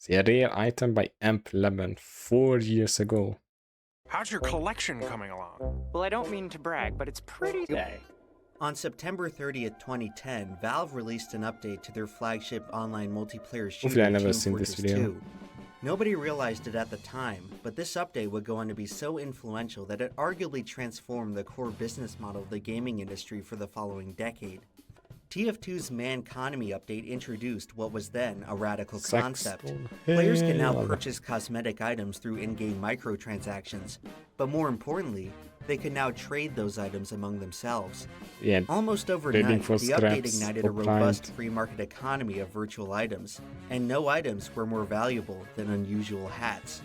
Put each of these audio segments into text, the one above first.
The rare item by Amp11 4 years ago. How's your collection coming along? Well, I don't mean to brag, but it's pretty gay. On September 30th, 2010, Valve released an update to their flagship online multiplayer Hopefully I shooter, never Team seen this Fortress video. 2. Nobody realized it at the time, but this update would go on to be so influential that it arguably transformed the core business model of the gaming industry for the following decade. TF2's Manconomy update introduced what was then a radical concept. Players can now purchase cosmetic items through in-game microtransactions, but more importantly, they can now trade those items among themselves. Yeah, Almost overnight, for the update scraps ignited a or robust blind. free market economy of virtual items, and no items were more valuable than unusual hats.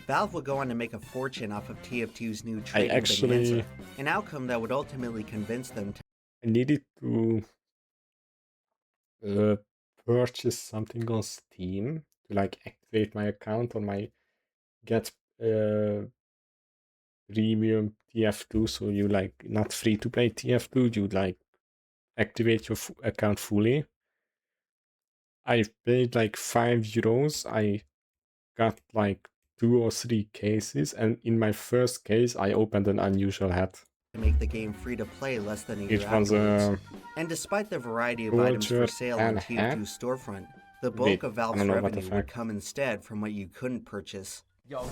Valve would go on to make a fortune off of TF2's new trading bonanza, an outcome that would ultimately convince them to I needed to purchase something on Steam to like activate my account on my get premium TF2, so you like not free to play TF2, you like activate your account fully. I paid like €5. I got like 2 or 3 cases, and in my first case I opened an unusual hat. make the game free to play less than a year It was afterwards. And despite the variety of items for sale on TF2's storefront, the bulk of Valve's revenue would come instead from what you couldn't purchase. Yo,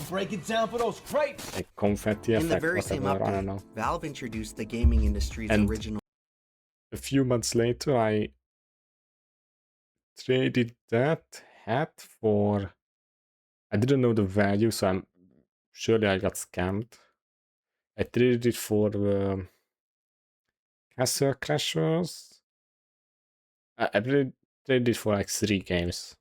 break it down for those crepes! Like confetti effect, in the very same update, Valve introduced the gaming industry's original. A few months later, I traded that hat for... I didn't know the value, so surely I got scammed. I traded it for Castle Crashers. I traded it for like 3 games.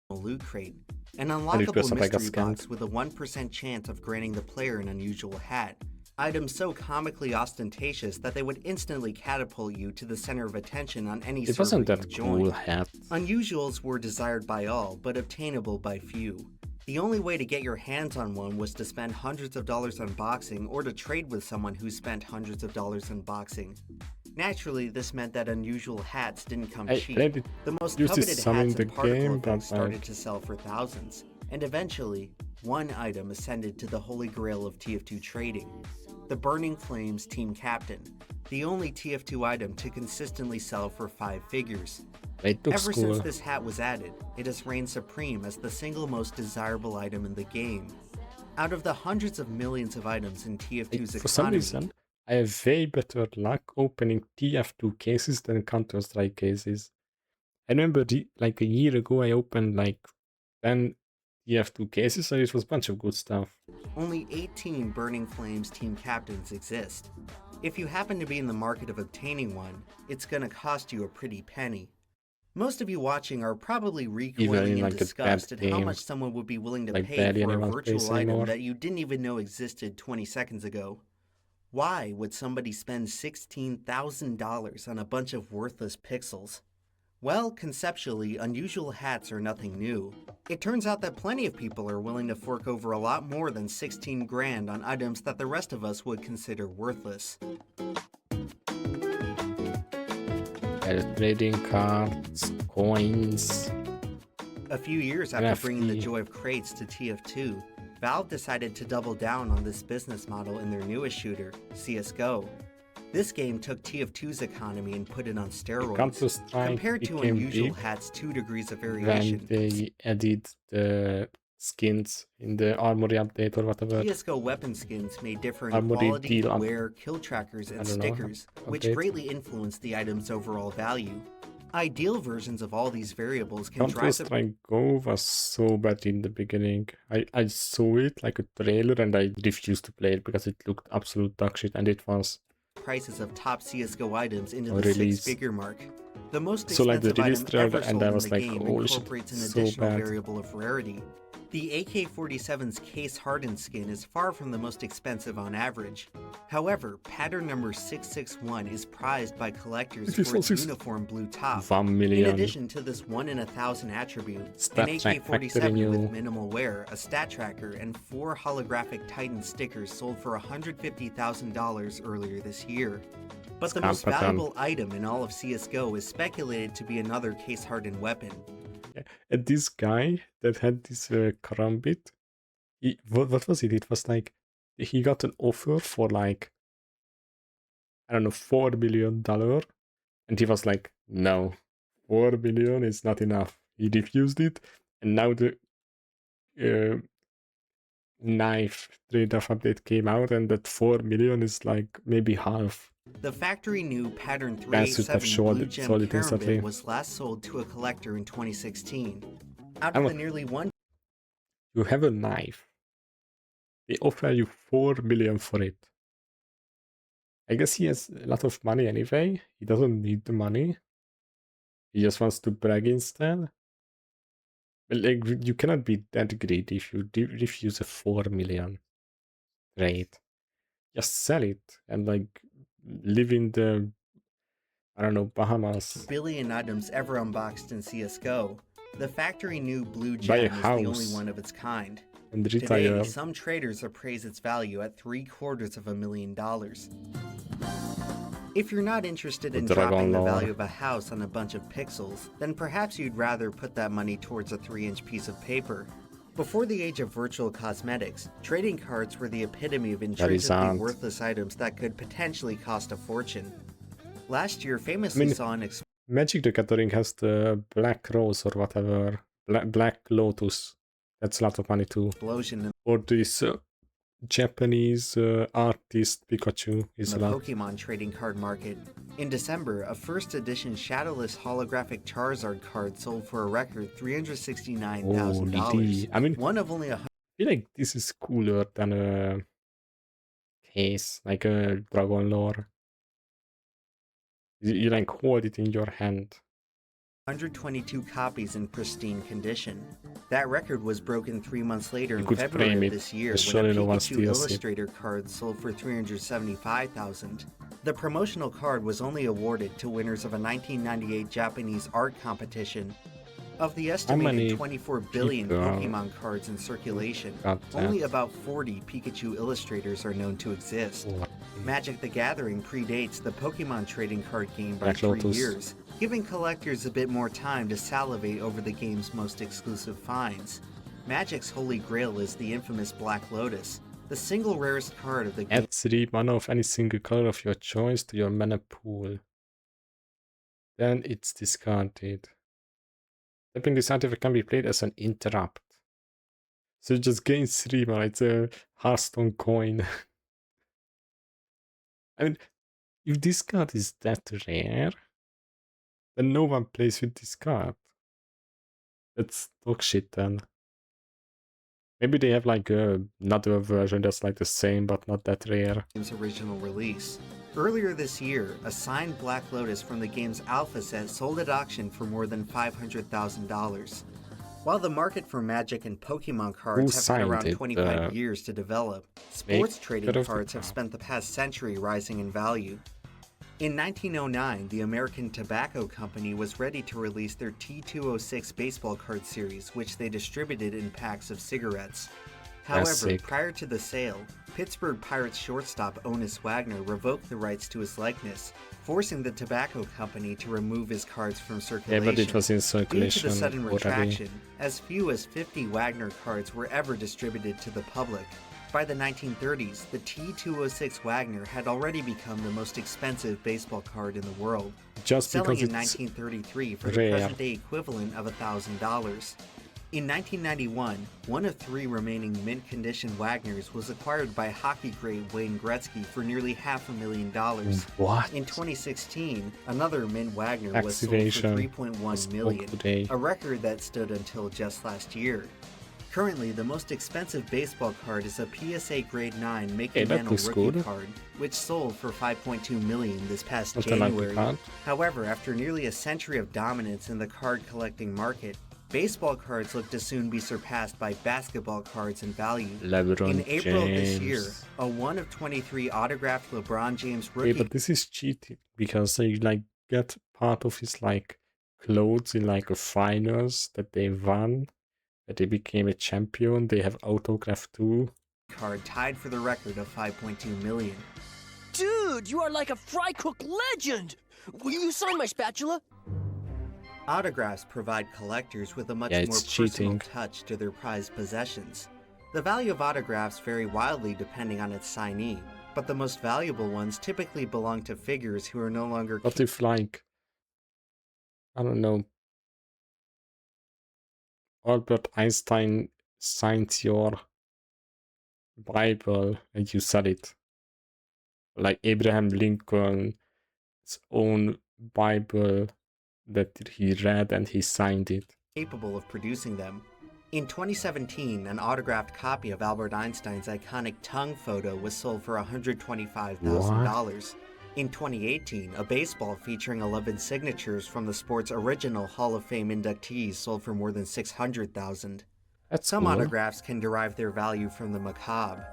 Loot crate, an unlockable mystery box with a 1% chance of granting the player an unusual hat. Items so comically ostentatious that they would instantly catapult you to the center of attention on any server you joined. It wasn't that cool hat. Unusuals were desired by all, but obtainable by few. The only way to get your hands on one was to spend hundreds of dollars on boxing or to trade with someone who spent hundreds of dollars on boxing. Naturally, this meant that unusual hats didn't come cheap. The most coveted hats and particle effects started to sell for thousands, and eventually, one item ascended to the holy grail of TF2 trading: the Burning Flames Team Captain, the only TF2 item to consistently sell for 5 figures. Ever since this hat was added, it has reigned supreme as the single most desirable item in the game. Out of the hundreds of millions of items in TF2's economy, for some reason, I have way better luck opening TF2 cases than Counter-Strike cases. I remember like a year ago I opened like 10 TF2 cases, so it was a bunch of good stuff. Only 18 Burning Flames Team Captains exist. If you happen to be in the market of obtaining one, it's gonna cost you a pretty penny. Most of you watching are probably recoiling in disgust at how much someone would be willing to pay for a virtual item that you didn't even know existed 20 seconds ago. Why would somebody spend $16,000 on a bunch of worthless pixels? Well, conceptually, unusual hats are nothing new. It turns out that plenty of people are willing to fork over a lot more than 16 grand on items that the rest of us would consider worthless. Trading cards, coins. A few years after bringing the joy of crates to TF2, Valve decided to double down on this business model in their newest shooter, CSGO. This game took TF2's economy and put it on steroids. Compared to unusual hats' 2 degrees of variation. When they added the skins in the Armory update or whatever. CSGO weapon skins may differ in quality, wear, kill trackers, and stickers, which greatly influence the item's overall value. Ideal versions of all these variables can drive the... Counter-Strike Go was so bad in the beginning. I saw it like a trailer and I refused to play it because it looked absolute dog shit, and it was. Prices of top CSGO items into the 6-figure mark. The most expensive item ever sold in the game incorporates an additional variable of rarity. The AK-47's case-hardened skin is far from the most expensive on average. However, pattern number 661 is prized by collectors for its uniform blue top. In addition to this 1 in 1,000 attribute, an AK-47 with minimal wear, a stat tracker, and 4 holographic Titan stickers sold for $150,000 earlier this year. But the most valuable item in all of CSGO is speculated to be another case-hardened weapon. Yeah. And this guy that had this karambit, what was it? It was like he got an offer for like, I don't know, $4 million, and he was like, no, 4 million is not enough. He refused it, and now the knife trade-off update came out, and that 4 million is like maybe half. The factory new Pattern Guys should have 387 Blue Gem sold it instantly. Karambit was last sold to a collector in 2016. Out I'm of a- the nearly one You have a knife. They offer you 4 million for it. I guess he has a lot of money anyway. He doesn't need the money. He just wants to brag instead. But like, you cannot be that greedy if you refuse a 4 million trade. Just sell it and like live in the, I don't know, Bahamas. billion items ever unboxed in CSGO, the factory new Blue Buy a Gem is the only house one of its kind. and Today, retire. some traders appraise its value at $750,000. If you're not interested in The Dragon dropping the Lore. value of a house on a bunch of pixels, then perhaps you'd rather put that money towards a 3-inch piece of paper. Before the age of virtual cosmetics, trading cards were the epitome of intrinsically aren't. worthless items that could potentially cost a fortune. Last year famously saw an Magic the Gathering has the Black Rose or whatever. Black Lotus. That's a lot of money too. explosion in Or this Japanese artist Pikachu is a the lot. Pokemon trading card market. In December, a first edition shadowless holographic Charizard card sold for a record $369,000. Holy. I mean, One of only I feel like this is cooler than a case, like a Dragon Lore. You like hold it in your hand. 122 copies in pristine condition. That record was broken 3 months later You in could February frame of it, this year but when surely a no one Pikachu steals it. Illustrator card sold for $375,000. The promotional card was only awarded to winners of a 1998 Japanese art competition. Of the many estimated 24 billion people Pokemon cards in circulation, got only that? about 40 Pikachu illustrators are known to exist. What? Magic the Gathering predates the Pokemon trading card game by Black 3 Lotus. years, giving collectors a bit more time to salivate over the game's most exclusive finds. Magic's holy grail is the infamous Black Lotus, the single rarest card of the game. Add 3 mana of any single color of your choice to your mana pool. Then it's discarded. Tapping this artifact can be played as an interrupt. So it just gains 3 mana. It's a Hearthstone coin. I mean, if this card is that rare, then no one plays with this card. That's dog shit then. Maybe they have like another version that's like the same but not that rare. Game's original release. Earlier this year, a signed Black Lotus from the game's alpha set sold at auction for more than $500,000. While the market for Magic and Pokemon cards have signed had around it? 25 years to develop, sports trading of the cards have card. spent the past century rising in value. In 1909, the American Tobacco Company was ready to release their T206 baseball card series, which they distributed in packs of cigarettes. However, sick. prior to the sale, Pittsburgh Pirates shortstop Honus Wagner revoked the rights to his likeness, forcing the tobacco company to remove his cards from Yeah, circulation. but it was in Due to circulation the sudden already. retraction, as few as 50 Wagner cards were ever distributed to the public. By the 1930s, the T206 Wagner had already become the most expensive baseball card in the world, Just selling because in it's 1933 for the rare. present-day equivalent of $1,000. In 1991, one of 3 remaining mint-condition Wagners was acquired by hockey great Wayne Gretzky for nearly $500,000. What? In 2016, another mint Wagner was sold for Activation. $3.1 million, Today. a record that stood until just last year. Currently, the most expensive baseball card is a PSA Grade 9 Mickey Hey, that Mantle looks rookie good. card, which sold for $5.2 million this past Not a lucky January. card. However, after nearly a century of dominance in the card collecting market, baseball cards look to soon be surpassed by basketball cards in value. LeBron In April of this year, James. a 1 of 23 autographed LeBron James Hey, rookie but this is cheating because they like get part of his like clothes in like a finals that they won, that they became a champion. They have autograph too. card tied for the record of $5.2 million. Dude, you are like a fry cook legend! Will you sign my spatula? Autographs provide collectors with a much Yeah, more it's personal cheating. touch to their prized possessions. The value of autographs vary wildly depending on its signee, but the most valuable ones typically belong to figures who are no longer. What if, like, I don't know, Albert Einstein signs your Bible and you sell it? Like Abraham Lincoln's own Bible that he read and he signed it. Capable of producing them. In 2017, an autographed copy of Albert Einstein's iconic tongue photo was sold for $125,000. In 2018, a baseball featuring 11 signatures from the sport's original Hall of Fame inductees sold for more than $600,000. That's Some cool. autographs can derive their value from the macabre.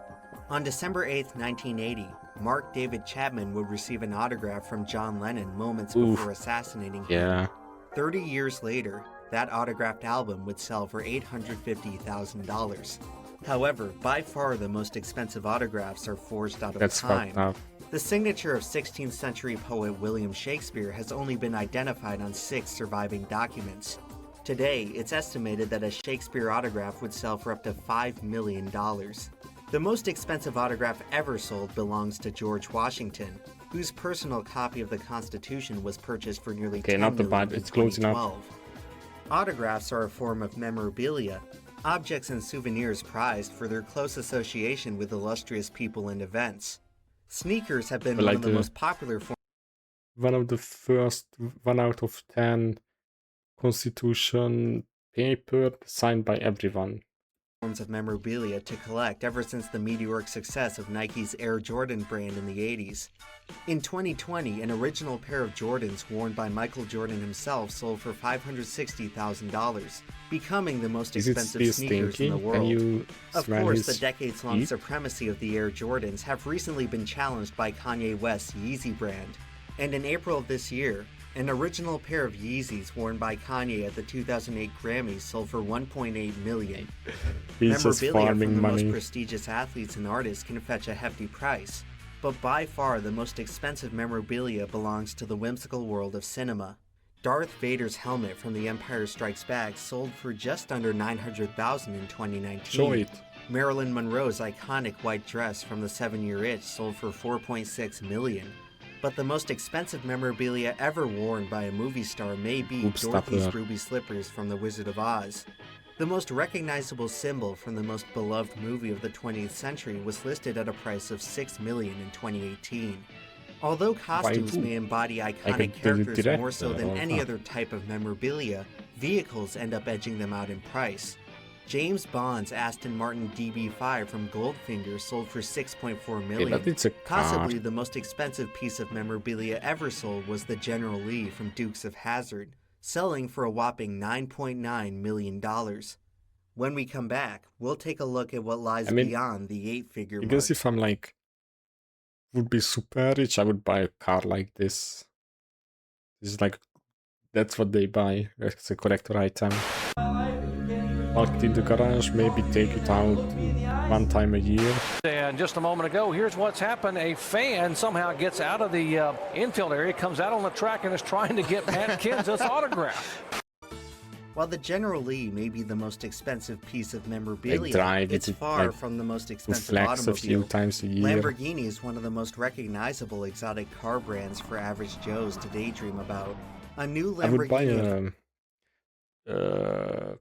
On December 8, 1980, Mark David Chapman would receive an autograph from John Lennon moments before assassinating him. Yeah. 30 years later, that autographed album would sell for $850,000. However, by far the most expensive autographs are forged out of That's time. fucked up. The signature of 16th century poet William Shakespeare has only been identified on 6 surviving documents. Today, it's estimated that a Shakespeare autograph would sell for up to $5 million. The most expensive autograph ever sold belongs to George Washington, whose personal copy of the Constitution was purchased for nearly $10 not the million Bible, in it's close enough. 2012. Autographs are a form of memorabilia, objects and souvenirs prized for their close association with illustrious people and events. Sneakers have been But one like of the most popular forms One of the first 1 out of 10 Constitution paper signed by everyone. of memorabilia to collect ever since the meteoric success of Nike's Air Jordan brand in the 80s. In 2020, an original pair of Jordans worn by Michael Jordan himself sold for $560,000, becoming the most Is it expensive still sneakers stinky? in the Can world. you Of smell course, the his decades-long feet? supremacy of the Air Jordans have recently been challenged by Kanye West's Yeezy brand. And in April of this year, an original pair of Yeezys worn by Kanye at the 2008 Grammys sold for $1.8 million. He's just Memorabilia farming from the money. most prestigious athletes and artists can fetch a hefty price, but by far the most expensive memorabilia belongs to the whimsical world of cinema. Darth Vader's helmet from The Empire Strikes Back sold for just under $900,000 in 2019. Show it. Marilyn Monroe's iconic white dress from The 7-Year Itch sold for $4.6 million. But the most expensive memorabilia ever worn by a movie star may be Oops, Dorothy's stop that. ruby slippers from The Wizard of Oz. The most recognizable symbol from the most beloved movie of the 20th century was listed at a price of $6 million in 2018. Although costumes Why may embody could iconic do the characters more director so than or any not. other type of memorabilia, vehicles end up edging them out in price. James Bond's Aston Martin DB5 from Goldfinger sold for $6.4 million. but it's a Possibly car. the most expensive piece of memorabilia ever sold was the General Lee from Dukes of Hazzard, selling for a whopping $9.9 million. When we come back, we'll take a look at what lies beyond the 8-figure mark. Because if I'm like, would be super rich, I would buy a car like this. It's like, that's what they buy. It's a collector item. Park it in the garage, maybe take it out 1 time a year. And just a moment ago, here's what's happened. A fan somehow gets out of the infield area, comes out on the track, and is trying to get Matt Kenseth's autograph. While the General Lee may be the most expensive piece of memorabilia, drive it it's to- far like, from the most To expensive flex a few automobile. times a year. Lamborghini is one of the most recognizable exotic car brands for average Joes to daydream about. A new I would buy Lamborghini a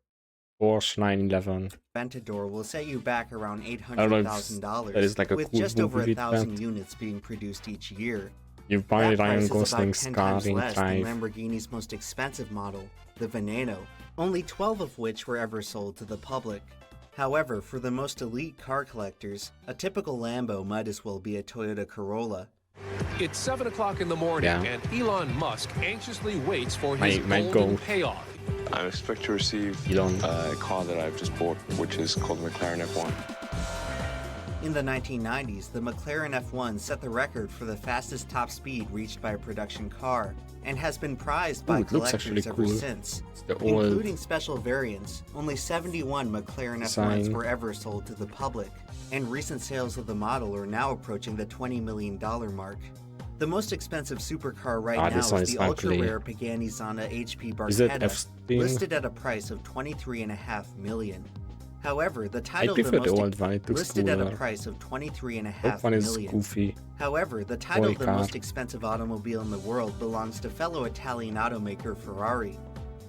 Porsche 911. Aventador will set you back around don't know if $800,000, that is like a with cool just over movie 1,000 that. units being produced each year. You buy That Ryan price is about Gosling's 10 car times in less than Drive. Lamborghini's most expensive model, the Veneno, only 12 of which were ever sold to the public. However, for the most elite car collectors, a typical Lambo might as well be a Toyota Corolla. It's 7 o'clock in the morning, Yeah. and Elon Musk anxiously waits for his My golden goal. payoff. I expect to receive Elon. a car that I've just bought, which is called the McLaren F1. In the 1990s, the McLaren F1 set the record for the fastest top speed reached by a production car, and has been prized by Ooh, it looks collectors actually ever cool. since. It's the old Including special variants, only 71 McLaren F1s design. were ever sold to the public, and recent sales of the model are now approaching the $20 million mark. The most expensive supercar right now this one is is the actually- ultra-rare Pagani Zonda HP Is it Barchetta, F-Spin? listed at a price of $23.5 million. However, the I title of prefer the the most old one, it looks listed at a cooler. price of That $23.5 one is million. goofy. However, the title of the Toy most car. expensive automobile in the world belongs to fellow Italian automaker Ferrari.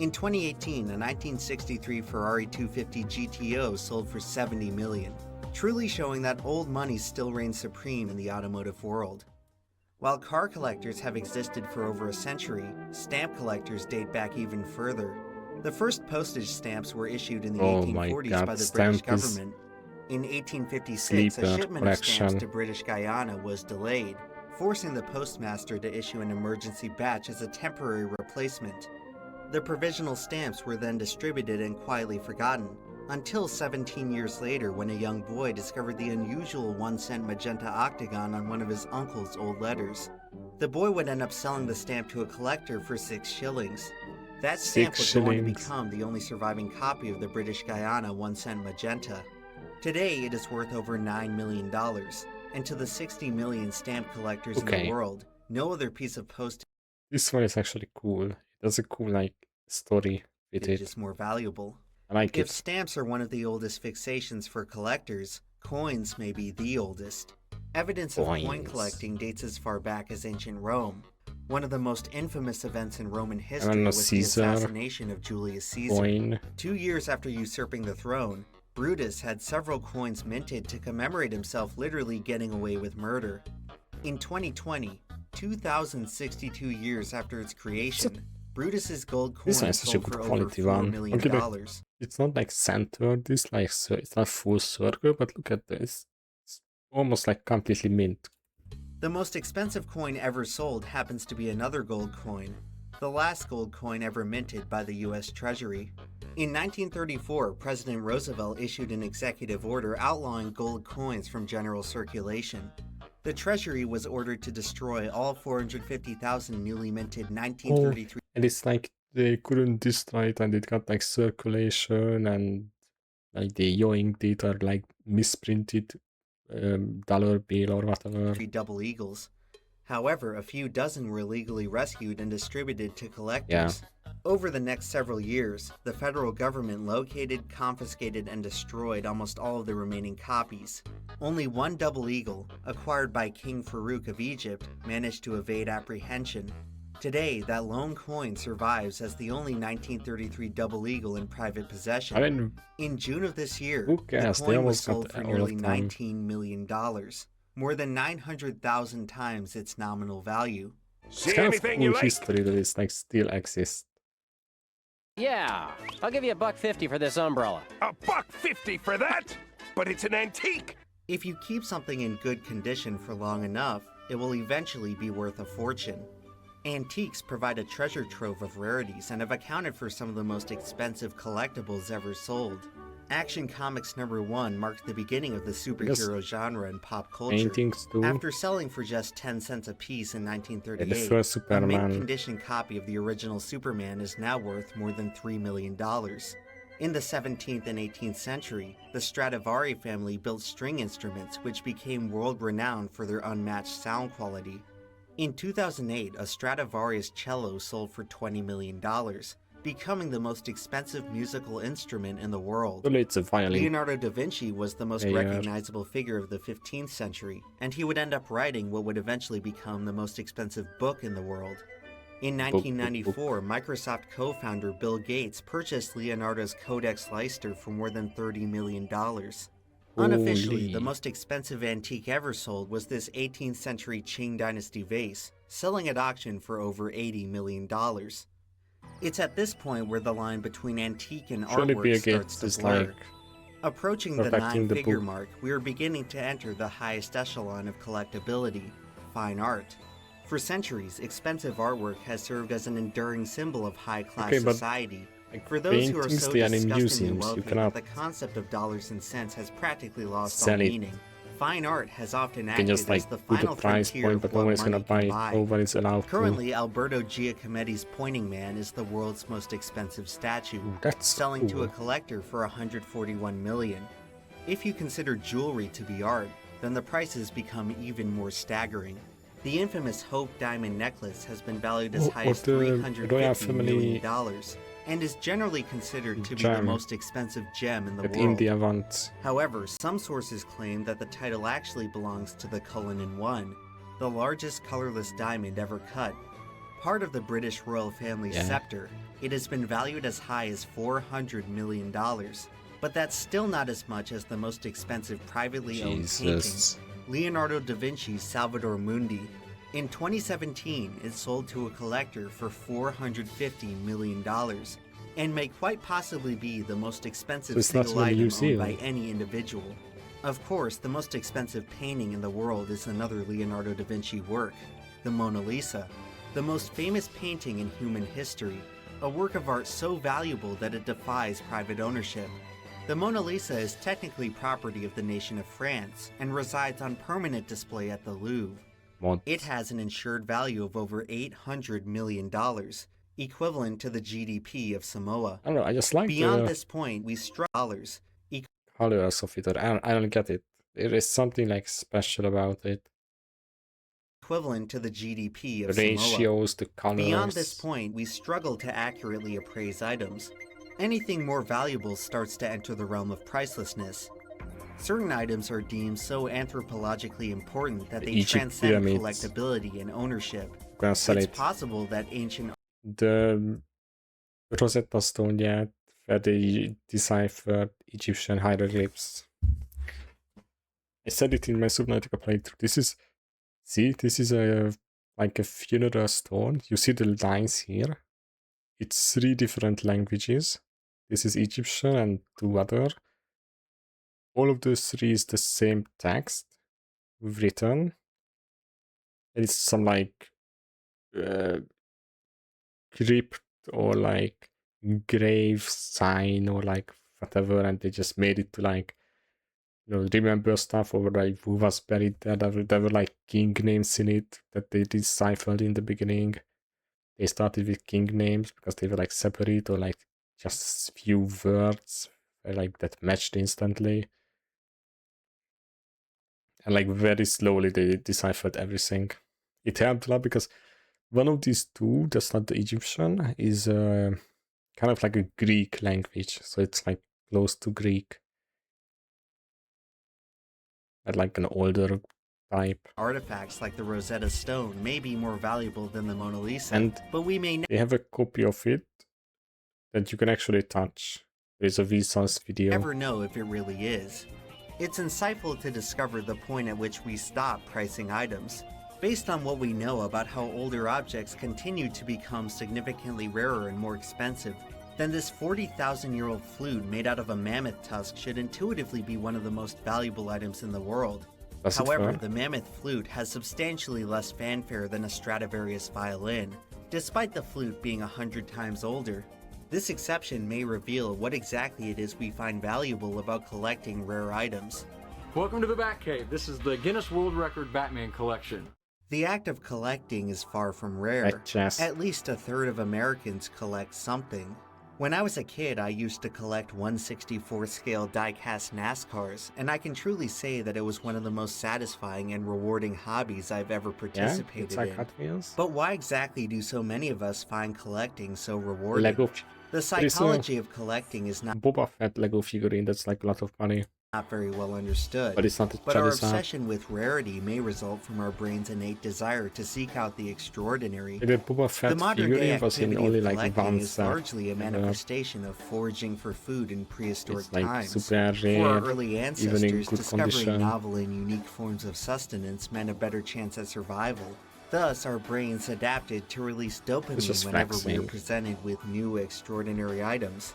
In 2018, a 1963 Ferrari 250 GTO sold for $70 million, truly showing that old money still reigns supreme in the automotive world. While car collectors have existed for over a century, stamp collectors date back even further. The first postage stamps were issued in the Oh my 1840s god, by the British stamp is government. In 1856, a sleeper shipment of stamps collection. to British Guyana was delayed, forcing the postmaster to issue an emergency batch as a temporary replacement. The provisional stamps were then distributed and quietly forgotten, until 17 years later when a young boy discovered the unusual 1-cent magenta octagon on one of his uncle's old letters. The boy would end up selling the stamp to a collector for 6 shillings. That stamp would go on to become the only surviving copy of the British Guyana 1-cent magenta. Today, it is worth over $9 million, and to the 60 million stamp collectors in the world, no other piece of postage This one is actually cool. It has a cool, like, story with it. is more valuable. I like If it. stamps are one of the oldest fixations for collectors, coins may be the oldest. Evidence of coin Coins. collecting dates as far back as ancient Rome. One of the most infamous events in Roman history know, was Caesar, the assassination of Julius Caesar. Coin. 2 years after usurping the throne, Brutus had several coins minted to commemorate himself literally getting away with murder. In 2020, 2,062 years after its creation, Brutus's gold coin This one is such a sold good for over quality $4 one. million. Okay, like, it's not like centered, this like it's not full circle, but look at this. It's almost like completely mint. The most expensive coin ever sold happens to be another gold coin, the last gold coin ever minted by the US Treasury. In 1934, President Roosevelt issued an executive order outlawing gold coins from general circulation. The Treasury was ordered to destroy all 450,000 newly minted 1933 And it's like they couldn't destroy it and it got like circulation and like they yoinked it or like misprinted dollar bill or whatever. double eagles. However, a few dozen were illegally rescued and distributed to collectors. Yeah. Over the next several years, the federal government located, confiscated, and destroyed almost all of the remaining copies. Only one double eagle, acquired by King Farouk of Egypt, managed to evade apprehension. Today, that lone coin survives as the only 1933 double eagle in private possession. I mean, In June of this year, who the cares? They coin was almost sold got for all nearly of them. $19 million, more than 900,000 times its nominal value. It's See kind of anything cool you like? history that is like still exists. Yeah, I'll give you $1.50 for this umbrella. $1.50 for that? But it's an antique. If you keep something in good condition for long enough, it will eventually be worth a fortune. Antiques provide a treasure trove of rarities and have accounted for some of the most expensive collectibles ever sold. Action Comics #1 marked the beginning of the superhero genre in pop culture. Paintings too. After selling for just 10 cents a piece in 1938, the first a Superman. mint-condition copy of the original Superman is now worth more than $3 million. In the 17th and 18th century, the Stradivari family built string instruments which became world-renowned for their unmatched sound quality. In 2008, a Stradivarius cello sold for $20 million, becoming the most expensive musical instrument in the world. Well, it's a violin. Leonardo da Vinci was the most recognizable figure of the 15th century, and he would end up writing what would eventually become the most expensive book in the world. In 1994, Microsoft co-founder Bill Gates purchased Leonardo's Codex Leicester for more than $30 million. Unofficially, the most expensive antique ever sold was this 18th century Qing Dynasty vase, selling at auction for over $80 million. It's at this point where the line between antique and Surely artwork Bill starts Gates to is blur. like Approaching the perfecting the 9-figure book. mark, we are beginning to enter the highest echelon of collectability, fine art. For centuries, expensive artwork has served as an enduring symbol of high-class Okay, but, society. like, For those who are paintings, so they are in disgustingly museums. You wealthy, cannot the concept of dollars and cents has practically lost all sell it. meaning. Fine art has often You can acted just as like the put a final price frontier point, of but what nobody's money gonna can buy it. buy. Nobody's allowed to. Currently, Alberto Giacometti's Pointing Man is the world's most expensive statue, Ooh, that's selling to cool. a collector for $141 million. If you consider jewelry to be art, then the prices become even more staggering. The infamous Hope Diamond necklace has been valued as high as the royal $350 million family and is generally considered to be the gem most expensive gem in the that world. India wants. However, some sources claim that the title actually belongs to the Cullinan 1, the largest colorless diamond ever cut. Part of the British royal family's scepter, it has been valued as high as $400 million. But that's still not as much as the most expensive privately owned painting, Leonardo da Vinci's Salvator Mundi. In 2017, it sold to a collector for $450 million, and may quite possibly be the most expensive single item owned by any individual. Of course, the most expensive painting in the world is another Leonardo da Vinci work, the Mona Lisa, the most famous painting in human history, a work of art so valuable that it defies private ownership. The Mona Lisa is technically property of the nation of France and resides on permanent display at the Louvre. It has an insured value of over $800 million, equivalent to the GDP of Samoa. I don't know, I just like Beyond this point, we dollars. Colors of it. I don't get it. There is something like special about it. Equivalent to the GDP of The ratios, Samoa. the colors. Beyond this point, we struggle to accurately appraise items. Anything more valuable starts to enter the realm of pricelessness. Certain items are deemed so anthropologically important that they transcend collectability and ownership. It's possible that ancient... The Rosetta Stone, yeah, where they deciphered Egyptian hieroglyphs. I said it in my Subnautica playthrough. This is like a funeral stone. You see the lines here. It's 3 different languages. This is Egyptian and 2 other. All of those 3 is the same text written. And it's some like crypt or like grave sign or like whatever, and they just made it to like, you know, remember stuff or like who was buried there. There were like king names in it that they deciphered in the beginning. They started with king names because they were like separate or like just few words like that matched instantly. And like very slowly they deciphered everything. It helped a lot because one of these 2, that's not the Egyptian, is kind of like a Greek language. So it's like close to Greek. But like an older type. Artifacts like the Rosetta Stone may be more valuable than the Mona Lisa, and but we may they have a copy of it that you can actually touch. There's a Vsauce video. Never know if it really is. It's insightful to discover the point at which we stop pricing items. Based on what we know about how older objects continue to become significantly rarer and more expensive, then this 40,000-year-old flute made out of a mammoth tusk should intuitively be one of the most valuable items in the world. However, the mammoth flute has substantially less fanfare than a Stradivarius violin, despite the flute being 100 times older. This exception may reveal what exactly it is we find valuable about collecting rare items. Welcome to the Batcave. This is the Guinness World Record Batman collection. The act of collecting is far from rare. At least a third of Americans collect something. When I was a kid, I used to collect 1/64 scale die-cast NASCARs, and I can truly say that it was one of the most satisfying and rewarding hobbies I've ever participated in. But why exactly do so many of us find collecting so rewarding? The psychology of collecting is not Boba Fett Lego figurine that's like a lot of money. Not very well understood. But it's not But our obsession with rarity may result from our brain's innate desire to seek out the extraordinary. The Boba Fett figurine was in only like one is set. largely a manifestation of foraging for food in prehistoric like times. Super rare, for our early ancestors, even in good discovering condition. novel and unique forms of sustenance meant a better chance at survival. Thus, our brains adapted to release dopamine whenever we are presented with new extraordinary items.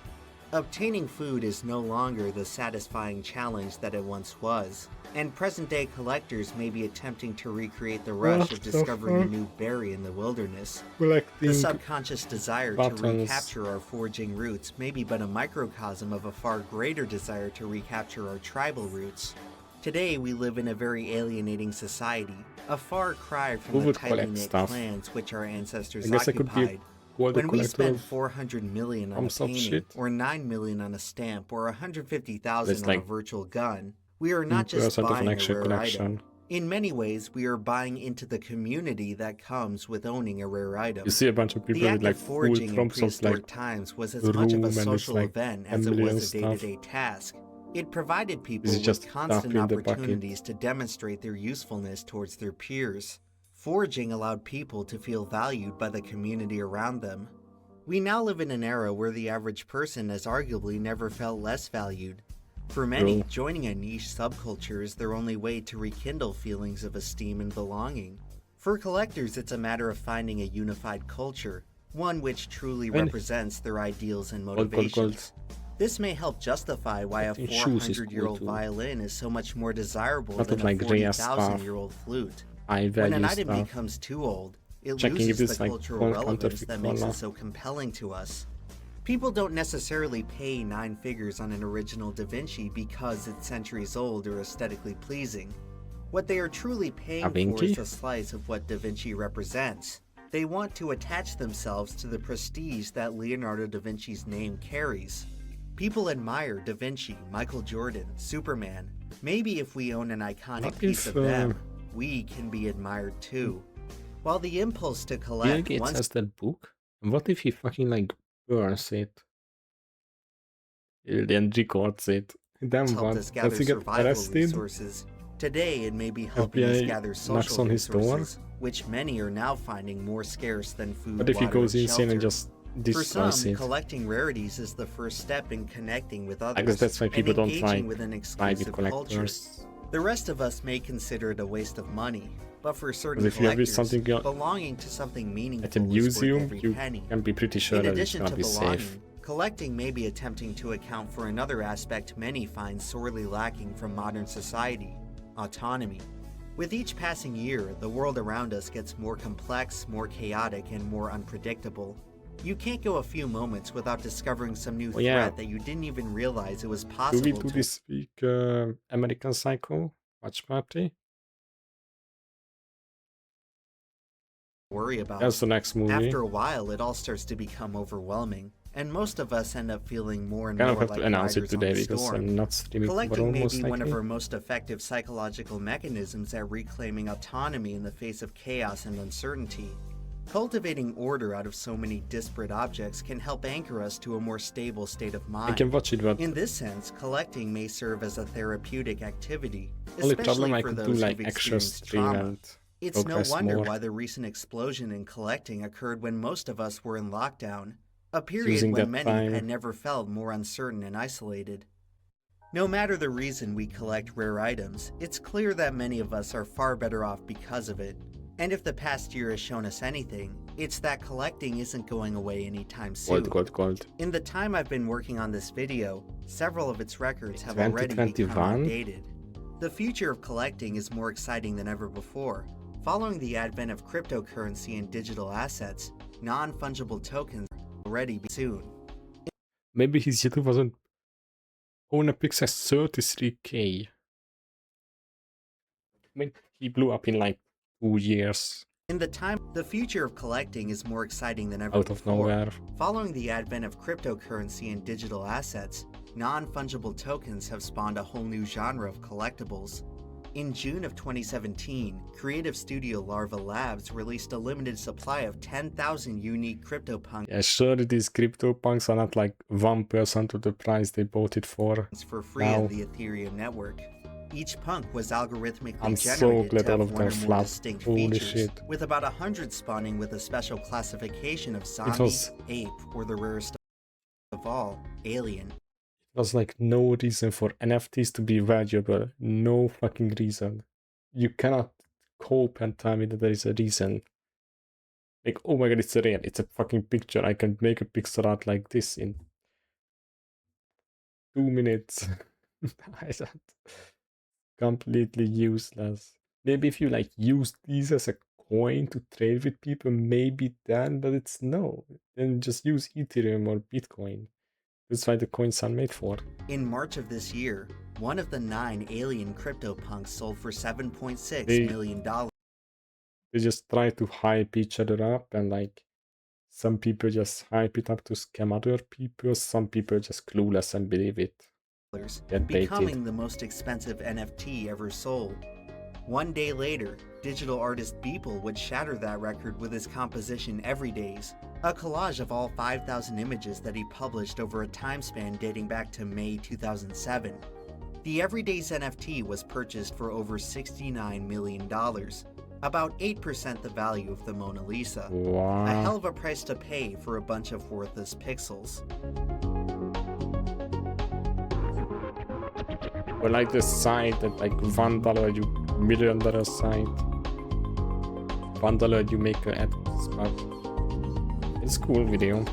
Obtaining food is no longer the satisfying challenge that it once was, and present-day collectors may be attempting to recreate the rush of discovering a new berry in the wilderness. The subconscious desire to recapture our foraging roots may be but a microcosm of a far greater desire to recapture our tribal roots. Today, we live in a very alienating society, a far cry from the tightly-knit clans which our ancestors occupied. When we spend $400 million on a painting, or $9 million on a stamp, or $150,000 on a virtual gun, we are not just buying a rare item. In many ways, we are buying into the community that comes with owning a rare item. You see a bunch of people The with act like of full foraging in trumps of prehistoric like times was as room much of a and it's social like event a as it million was a stuff. day-to-day task. It provided This people is with just constant stuff in the bucket. opportunities to demonstrate their usefulness towards their peers. Foraging allowed people to feel valued by the community around them. We now live in an era where the average person has arguably never felt less valued. For many, joining a niche subculture is their only way to rekindle feelings of esteem and belonging. For collectors, it's a matter of finding a unified culture, one which truly represents their ideals and motivations. This may help justify why a 400-year-old violin is so much more desirable than a 40,000-year-old flute. When an item becomes too old, it loses the cultural relevance that makes it so compelling to us. People don't necessarily pay 9 figures on an original Da Vinci because it's centuries old or aesthetically pleasing. What they are truly paying for is a slice of what Da Vinci represents. They want to attach themselves to the prestige that Leonardo da Vinci's name carries. People admire Da Vinci, Michael Jordan, Superman. Maybe if we own an iconic piece of them, we can be admired too. While the impulse to collect Bill Gates has that book? What if he fucking like burns it? Then records it. Then what? Does he get arrested? Resources. Today, it may be helping us gather social resources, which many are now finding more scarce than food, but if he goes insane and just for some, collecting rarities is the first step in connecting with others. I guess that's why people don't try with an exclusive culture. The rest of us may consider it a waste of money, but for certain collectors, belonging to something meaningful at a museum, is worth every penny. Can be pretty sure that it's gonna be safe. Collecting may be attempting to account for another aspect many find sorely lacking from modern society: autonomy. With each passing year, the world around us gets more complex, more chaotic, and more unpredictable. You can't go a few moments without discovering some new threat that you didn't even realize it was possible. Do we do this week American Psycho watch party? Worry about. That's the next movie. After a while, it all starts to become overwhelming, and most of us end up feeling more and more like to announce it today because storm. I'm not streaming. Collecting may be one of our most effective psychological mechanisms at reclaiming autonomy in the face of chaos and uncertainty. Cultivating order out of so many disparate objects can help anchor us to a more stable state of mind. I can watch it, but in this sense, collecting may serve as a therapeutic activity, only especially problem I for could those do like who've extra experienced stream trauma. and It's no wonder more. why the recent explosion in collecting occurred when most of us were in lockdown, a period Using when that many time. had never felt more uncertain and isolated. No matter the reason we collect rare items, it's clear that many of us are far better off because of it. And if the past year has shown us anything, it's that collecting isn't going away anytime soon. Gold. In the time I've been working on this video, several of its records have already become outdated. The future of collecting is more exciting than ever before. Following the advent of cryptocurrency and digital assets, non-fungible tokens will already be soon. Maybe his YouTube wasn't own a Pixel 33K. I mean, he blew up in like 2 years. In the time, the future of collecting is more exciting than ever Out of before. nowhere. Following the advent of cryptocurrency and digital assets, non-fungible tokens have spawned a whole new genre of collectibles. In June of 2017, creative studio Larva Labs released a limited supply of 10,000 unique CryptoPunks. Yeah, sure, these CryptoPunks are not like 1% of the price they bought it for free on the Ethereum network. Each punk was algorithmically generated so glad to all have of one them or more flap. distinct Holy features, shit. with about 100 spawning with a special classification of zombie, ape, or the rarest of all, alien. There was like no reason for NFTs to be valuable. No fucking reason. You cannot cope and tell me that there is a reason. Like, oh my god, it's real. It's a fucking picture. I can make a pixel art like this in 2 minutes. I don't. Completely useless. Maybe if you like use these as a coin to trade with people, maybe then, but it's no. Then just use Ethereum or Bitcoin. That's why the coins are made for. In March of this year, one of the 9 alien CryptoPunks sold for $7.6 million. They just try to hype each other up, and like some people just hype it up to scam other people, some people are just clueless and believe it. Becoming the most expensive NFT ever sold. One day later, digital artist Beeple would shatter that record with his composition Everydays, a collage of all 5,000 images that he published over a time span dating back to May 2007. The Everydays NFT was purchased for over $69 million, about 8% the value of the Mona Lisa. Wow. A hell of a price to pay for a bunch of worthless pixels. Or like the site that like $1 you $1 million site. $1 you make an ad spot. It's a cool video.